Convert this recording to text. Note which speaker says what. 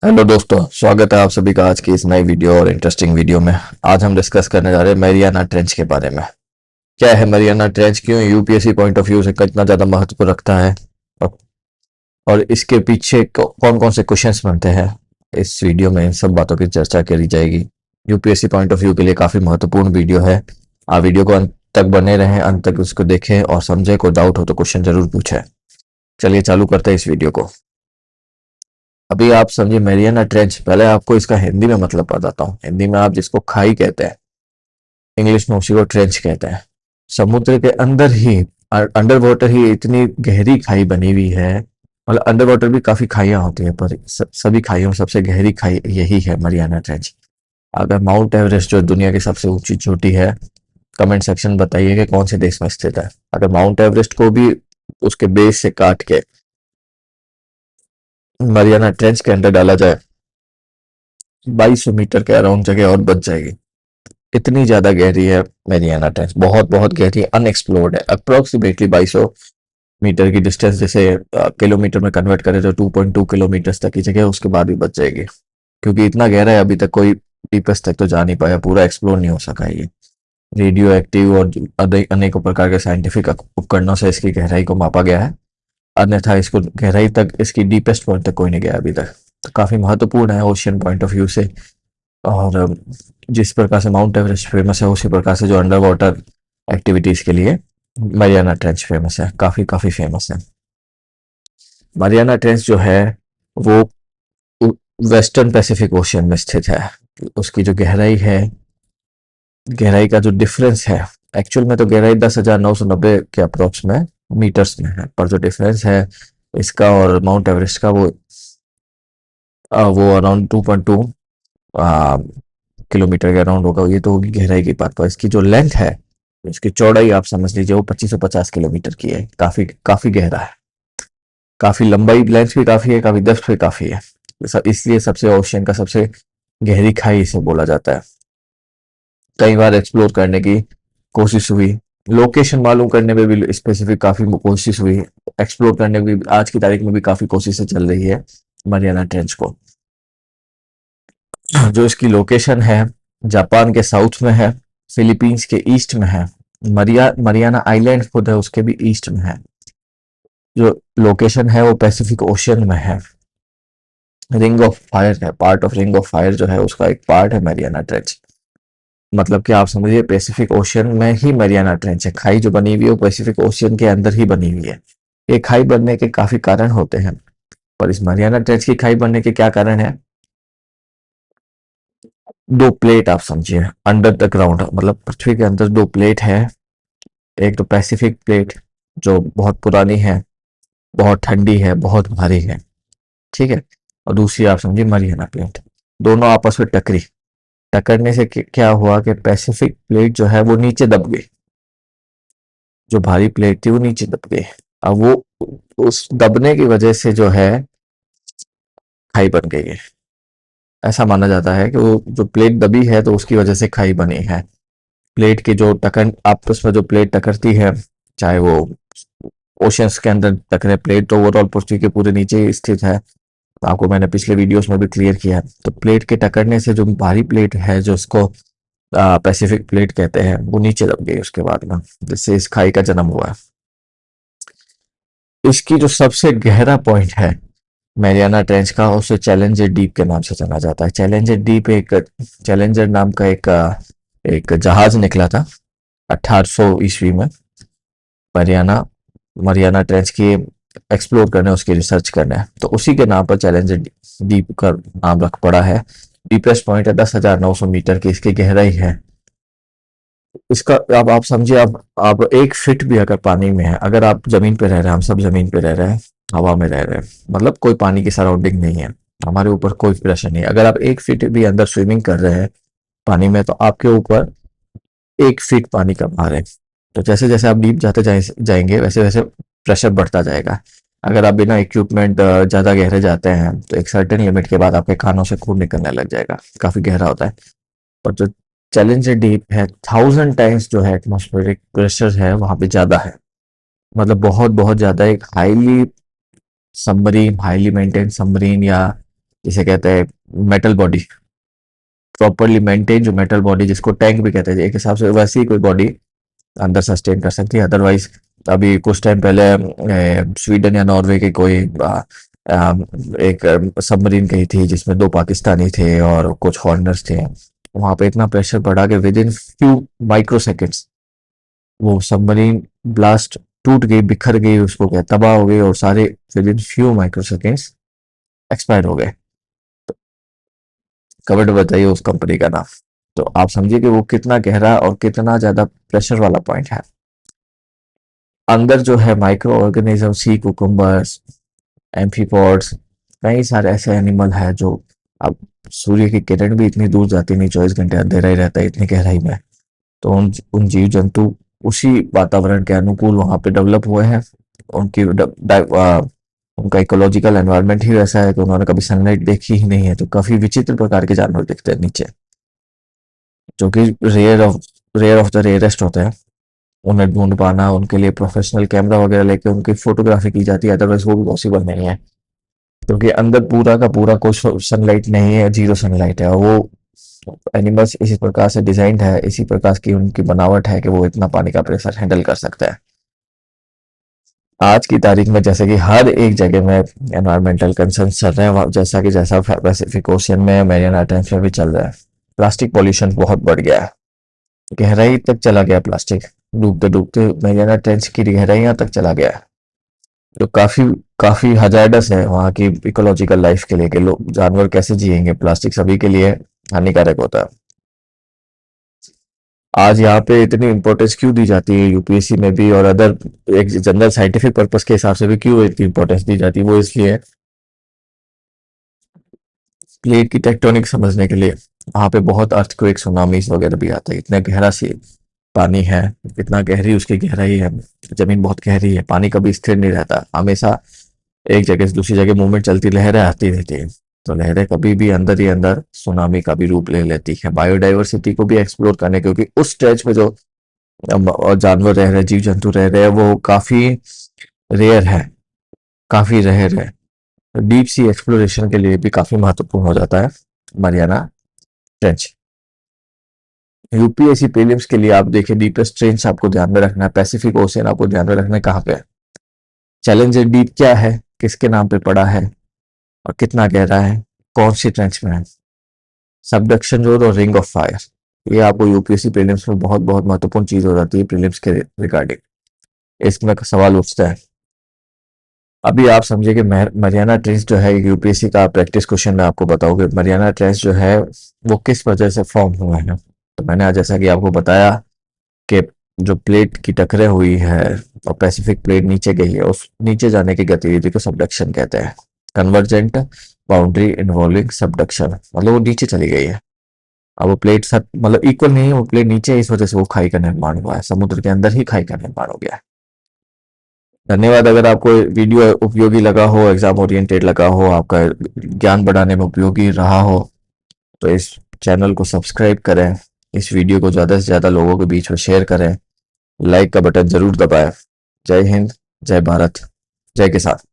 Speaker 1: Hello दोस्तों, स्वागत है आप सभी का आज की इस नई वीडियो और इंटरेस्टिंग वीडियो में। आज हम डिस्कस करने जा रहे हैं मैरियाना ट्रेंच के बारे में। क्या है मैरियाना ट्रेंच, क्यों यूपीएससी पॉइंट ऑफ व्यू से कितना ज़्यादा महत्व रखता है, और, और इसके पीछे कौन कौन से क्वेश्चंस बनते हैं। इस वीडियो में इन सब बातों की चर्चा करी जाएगी। यूपीएससी पॉइंट ऑफ व्यू के लिए काफ़ी महत्वपूर्ण वीडियो है। आप वीडियो को अंत तक बने रहें, अंत तक उसको देखें और समझें। कोई डाउट हो तो क्वेश्चन जरूर पूछें। चलिए चालू करते हैं इस वीडियो को। अभी आप समझिए मैरियाना ट्रेंच। पहले आपको इसका हिंदी में मतलब बताता हूँ। हिंदी में आप जिसको खाई कहते हैं, इंग्लिश में उसी को ट्रेंच कहते हैं। समुद्र के अंदर ही, अंडर वाटर ही इतनी गहरी खाई बनी हुई है। मतलब अंडर वाटर भी काफी खाइयां होती है, पर सभी खाइयों में सबसे गहरी खाई यही है, मरियाना ट्रेंच। अगर माउंट एवरेस्ट जो दुनिया की सबसे ऊंची चोटी है, कमेंट सेक्शन बताइए कि कौन से देश में स्थित है। अगर माउंट एवरेस्ट को भी उसके बेस से काट के मरियाना ट्रेंच के अंदर डाला जाए, 2200 मीटर के अराउंड जगह और बच जाएगी। इतनी ज्यादा गहरी है मैरियाना ट्रेंच, बहुत बहुत गहरी, अनएक्सप्लोर्ड है। अप्रोक्सीमेटली 2200 मीटर की डिस्टेंस जैसे किलोमीटर में कन्वर्ट करें तो 2.2 किलोमीटर तक की जगह उसके बाद भी बच जाएगी, क्योंकि इतना गहरा है। अभी तक कोई डीपेस्ट तक तो जा नहीं पाया, पूरा एक्सप्लोर नहीं हो सका है ये। रेडियो एक्टिव और अनेकों प्रकार के साइंटिफिक उपकरणों से इसकी गहराई को मापा गया है, अन्यथा इसको गहराई तक, इसकी डीपेस्ट पॉइंट तक कोई नहीं गया अभी तक। तो काफी महत्वपूर्ण है ओशियन पॉइंट ऑफ व्यू से। और जिस प्रकार से माउंट एवरेस्ट फेमस है, उसी प्रकार से जो अंडर वाटर एक्टिविटीज के लिए मरियाना ट्रेंच फेमस है, काफी काफी फेमस है। मरियाना ट्रेंच जो है वो वेस्टर्न पैसिफिक ओशियन में स्थित है। उसकी जो गहराई है, गहराई का जो डिफरेंस है, एक्चुअल में तो गहराई 10,990 के अप्रोक्स में मीटर्स में है, पर जो डिफरेंस है इसका और माउंट एवरेस्ट का, वो अराउंड 2.2 किलोमीटर के अराउंड होगा। ये तो होगी गहराई की बात। पर इसकी जो लेंथ है, इसकी चौड़ाई आप समझ लीजिए वो 2550 किलोमीटर की है। काफी काफी गहरा है, काफी लंबाई, लेंथ भी काफी है, काफी डेप्थ भी काफी है। इसलिए सबसे ओशियन का सबसे गहरी खाई इसे बोला जाता है। कई बार एक्सप्लोर करने की कोशिश हुई, लोकेशन मालूम करने में भी स्पेसिफिक काफी कोशिश हुई, एक्सप्लोर करने की आज की तारीख में भी काफी कोशिशें चल रही है मरियाना ट्रेंच को। जो इसकी लोकेशन है, जापान के साउथ में है, फिलीपींस के ईस्ट में है, मरियाना आइलैंड खुद है उसके भी ईस्ट में है। जो लोकेशन है वो पैसिफिक ओशियन में है। रिंग ऑफ फायर है, part of ring of fire जो है उसका एक पार्ट है मैरियाना ट्रेंच। मतलब कि आप समझिए पैसिफिक ओशियन में ही मैरियाना ट्रेंच है। खाई जो बनी हुई है वो पैसिफिक ओशियन के अंदर ही बनी हुई है। ये खाई बनने के काफी कारण होते हैं, पर इस मरियाना ट्रेंच की खाई बनने के क्या कारण है? दो प्लेट आप समझिए अंडर द ग्राउंड, मतलब पृथ्वी के अंदर दो प्लेट है। एक तो पैसिफिक प्लेट जो बहुत पुरानी है, बहुत ठंडी है, बहुत भारी है, ठीक है। और दूसरी आप समझिए मरियाना प्लेट। दोनों आपस में टकरी, टकरने से क्या हुआ कि पैसिफिक प्लेट जो है वो नीचे दब गई, जो भारी प्लेट थी वो नीचे दब गई। अब वो उस दबने की वजह से जो है खाई बन गई है। ऐसा माना जाता है कि वो जो प्लेट दबी है तो उसकी वजह से खाई बनी है। प्लेट की जो टकन, आपस में जो प्लेट टकरती है, चाहे वो ओशंस के अंदर टकरे प्लेट, तो ओवरऑल पृथ्वी के पूरे नीचे ही स्थित है। आपको मैंने पिछले वीडियोस में भी क्लियर किया है। तो प्लेट के टकरने से जो भारी प्लेट है, जो इसको पैसिफिक प्लेट कहते हैं, वो नीचे दब गई उसके बाद में, जिससे इस खाई का जन्म हुआ है। इसकी जो सबसे गहरा पॉइंट है मैरियाना ट्रेंच का, उसे चैलेंजर डीप के नाम से जाना जाता है। चैलेंजर डीप एक, चैलेंजर नाम का एक जहाज निकला था 1800 ईस्वी में मरियाना मरियाना ट्रेंच की एक्सप्लोर करने, उसकी रिसर्च करने। तो उसी के नाम पर चैलेंजर डीप का नाम रख पड़ा है। डीपेस्ट पॉइंट है, 10,900 मीटर की इसकी गहराई है। इसका अब आप समझिए, आप 1 फीट भी अगर पानी में है, अगर आप जमीन पे रह रहे हैं, हम सब जमीन पे रह रहे हैं, हवा में रह रहे हैं, मतलब कोई पानी की सराउंडिंग नहीं है, हमारे ऊपर कोई प्रेशर नहीं है। अगर आप 1 फीट भी अंदर स्विमिंग कर रहे हैं पानी में, तो आपके ऊपर 1 फीट पानी का भार है। तो जैसे जैसे आप डीप जाएंगे, वैसे वैसे प्रेशर बढ़ता जाएगा। अगर आप बिना इक्विपमेंट ज्यादा गहरे जाते हैं, तो एक सर्टेन लिमिट के बाद आपके कानों से खून निकलने लग जाएगा, काफी गहरा होता है। पर जो चैलेंजर डीप है, 1000 टाइम्स जो है एटमॉस्फेरिक प्रेशर है वहां पे ज्यादा है। मतलब बहुत बहुत ज्यादा। एक highly submarine, highly maintain submarine या जिसे कहते हैं मेटल बॉडी, प्रॉपरली मेंटेन जो मेटल बॉडी जिसको टैंक भी कहते हैं, एक हिसाब से वैसी ही कोई बॉडी अंदर सस्टेन कर सकती है। अदरवाइज अभी कुछ टाइम पहले स्वीडन या नॉर्वे के कोई एक सबमरीन गई थी जिसमें 2 पाकिस्तानी थे और कुछ फॉरेनर्स थे। वहां पे इतना प्रेशर पड़ा कि with in few micro seconds वो सबमरीन ब्लास्ट टूट गई, बिखर गई, उसको क्या तबाह हो गई और सारे with in few micro seconds expire हो गए। कमेंट बताइए उस कंपनी का नाम। तो आप समझिए कि वो कितना गहरा और कितना ज्यादा प्रेशर वाला पॉइंट है। अंदर जो है माइक्रो ऑर्गेनिज्म, सी कुकुम्बर्स, एम्फीपॉड्स, कई सारे ऐसे एनिमल है जो, अब सूर्य की किरण भी इतनी दूर जाती नहीं, 24 घंटे अंधेरा ही रहता है इतनी गहराई में। तो उन जीव जंतु उसी वातावरण के अनुकूल वहां पे डेवलप हुए हैं। उनकी उनका इकोलॉजिकल एनवायरनमेंट ही वैसा है कि उन्होंने कभी सनलाइट देखी ही नहीं है, तो काफी विचित्र प्रकार के जानवर दिखते हैं नीचे, जो कि रेयर ऑफ द रेयरेस्ट होते हैं। उन्हें ढूंढ पाना, उनके लिए प्रोफेशनल कैमरा वगैरह लेके उनकी फोटोग्राफी की जाती है, अदरवाइज वो भी पॉसिबल नहीं है क्योंकि अंदर पूरा का पूरा कोई सनलाइट नहीं है, जीरो सनलाइट है। और वो एनिमल्स इसी प्रकार से डिजाइंड है, इसी प्रकार की उनकी बनावट है कि वो इतना पानी का प्रेशर हैंडल कर सकता है। आज की तारीख में जैसे कि हर एक जगह में एनवायरमेंटल कंसर्न चल रहे हैं, जैसा कि जैसा पैसिफिक ओशियन में, मैरियाना ट्रेंच में भी चल रहा है। प्लास्टिक पॉल्यूशन बहुत बढ़ गया है, गहराई तक चला गया प्लास्टिक, डूबते डूबते मैरियाना ट्रेंच की गहराइयां तक चला गया है, जो काफी काफी हजार्डस है वहाँ की इकोलॉजिकल लाइफ के लिए कि लोग जानवर कैसे जिएंगे। प्लास्टिक सभी के लिए हानिकारक होता है। आज यहाँ पे इतनी इम्पोर्टेंस क्यों दी जाती है यूपीएससी में भी और अदर एक जनरल साइंटिफिक पर्पस के हिसाब से भी क्यों इतनी इम्पोर्टेंस दी जाती है, वो इसलिए प्लेट की टेक्टोनिक समझने के लिए। वहाँ पे बहुत अर्थक्वेक, सुनामीज वगैरह भी आते हैं, इतना गहरा सी पानी है, इतना गहरी उसकी गहराई है, जमीन बहुत गहरी है, पानी कभी स्थिर नहीं रहता, हमेशा एक जगह से दूसरी जगह मूवमेंट चलती, लहरें आती रहती हैं। तो लहरें कभी भी अंदर ही अंदर सुनामी का भी रूप ले लेती है। बायोडाइवर्सिटी को भी एक्सप्लोर करने, क्योंकि उस स्ट्रेच में जो और जानवर रह रहे, जीव जंतु रह रहे हैं, वो काफी रेयर है, काफी रेयर है। डीप सी एक्सप्लोरेशन के लिए भी काफी महत्वपूर्ण हो जाता है mariana ट्रेंच। यूपीएससी प्रीलिम्स के लिए आप देखिए, डीपेस्ट ट्रेंच आपको ध्यान में रखना है, पैसिफिक ओशियन आपको ध्यान में रखना है कहाँ पे है। चैलेंजर डीप क्या है, किसके नाम पे पड़ा है और कितना गहरा है, कौन सी ट्रेंच में है, सबडक्शन रोड और रिंग ऑफ फायर। ये आपको यूपीएससी प्रीलिम्स में बहुत बहुत महत्वपूर्ण चीज हो जाती है प्रीलिम्स के रिगार्डिंग। इसमें सवाल उठता है। अभी आप समझिए कि mariana ट्रेंच जो है, यूपीएससी का प्रैक्टिस क्वेश्चन में आपको बताओगे mariana ट्रेंच जो है वो किस वजह से फॉर्म हुआ है। तो मैंने आज जैसा कि आपको बताया कि जो प्लेट की टकरे हुई है और पैसिफिक प्लेट नीचे गई है, उस नीचे जाने की गतिविधि को सबडक्शन कहते हैं। कन्वर्जेंट बाउंड्री इन्वॉल्विंग सबडक्शन, मतलब वो नीचे चली गई है। अब वो प्लेट सब मतलब इक्वल नहीं है, वो प्लेट नीचे है, इस वजह से वो खाई का निर्माण हुआ है, समुद्र के अंदर ही खाई का निर्माण हो गया है। धन्यवाद। अगर आपको वीडियो उपयोगी लगा हो, एग्जाम ओरिएंटेड लगा हो, आपका ज्ञान बढ़ाने में उपयोगी रहा हो, तो इस चैनल को सब्सक्राइब करें, इस वीडियो को ज़्यादा से ज़्यादा लोगों के बीच में शेयर करें, लाइक का बटन ज़रूर दबाएं। जय हिंद, जय भारत, जय किसान।